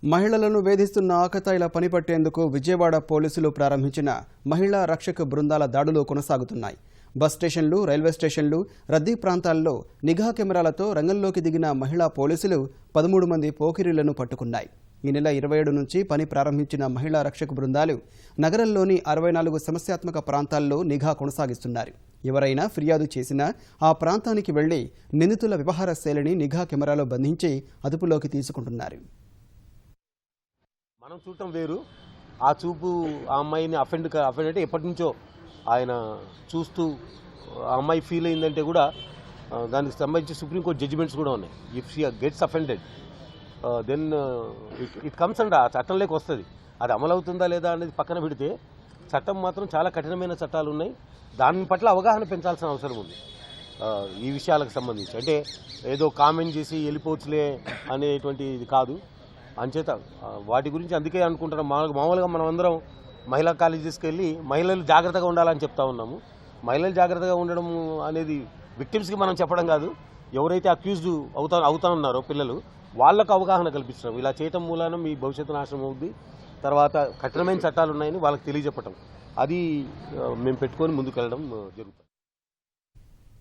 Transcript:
మహిళలను వేధిస్తున్న ఆకతాయిల పనిపట్టేందుకు విజయవాడ పోలీసులు ప్రారంభించిన మహిళా రక్షక బృందాల దాడులు కొనసాగుతున్నాయి. బస్ స్టేషన్లు, రైల్వే స్టేషన్లు, రద్దీ ప్రాంతాల్లో నిఘా కెమెరాలతో రంగంలోకి దిగిన మహిళా పోలీసులు 13 మంది పోకిరీలను పట్టుకున్నాయి. ఈ నెల 27 నుంచి పని ప్రారంభించిన మహిళా రక్షక బృందాలు నగరంలోని 64 సమస్యాత్మక ప్రాంతాల్లో నిఘా కొనసాగిస్తున్నారు. ఎవరైనా ఫిర్యాదు చేసినా ఆ ప్రాంతానికి వెళ్లి నిందితుల వ్యవహార శైలిని నిఘా కెమెరాలో బంధించి అదుపులోకి తీసుకుంటున్నారు. మనం చూడటం వేరు, ఆ చూపు ఆ అమ్మాయిని అఫెండ్ అంటే ఎప్పటి నుంచో ఆయన చూస్తూ ఆ అమ్మాయి ఫీల్ అయిందంటే కూడా దానికి సంబంధించి సుప్రీంకోర్టు జడ్జిమెంట్స్ కూడా ఉన్నాయి. If she gets offended then it comes and ఆ చట్టంలోకి వస్తుంది. అది అమలు అవుతుందా లేదా అనేది పక్కన పెడితే చట్టం మాత్రం చాలా కఠినమైన చట్టాలు ఉన్నాయి. దాని పట్ల అవగాహన పెంచాల్సిన అవసరం ఉంది. ఈ విషయాలకు సంబంధించి అంటే ఏదో కామెంట్ చేసి వెళ్ళిపోవచ్చులే అనేటువంటి ఇది కాదు. అంచేత వాటి గురించి అందుకే అనుకుంటున్నాం. మామూలుగా మనం అందరం మహిళా కాలేజెస్కి వెళ్ళి మహిళలు జాగ్రత్తగా ఉండాలని చెప్తా ఉన్నాము. మహిళలు జాగ్రత్తగా ఉండడం అనేది విక్టిమ్స్కి మనం చెప్పడం కాదు, ఎవరైతే అక్యూజ్డ్ అవుతా ఉన్నారో పిల్లలు వాళ్ళకు అవగాహన కల్పించడం. ఇలా చేయటం మూలాన మీ భవిష్యత్తు నాశనం అవుద్ది, తర్వాత కఠినమైన చట్టాలు ఉన్నాయని వాళ్ళకి తెలియజెప్పటం, అది మేము పెట్టుకొని ముందుకు వెళ్ళడం జరుగుతుంది.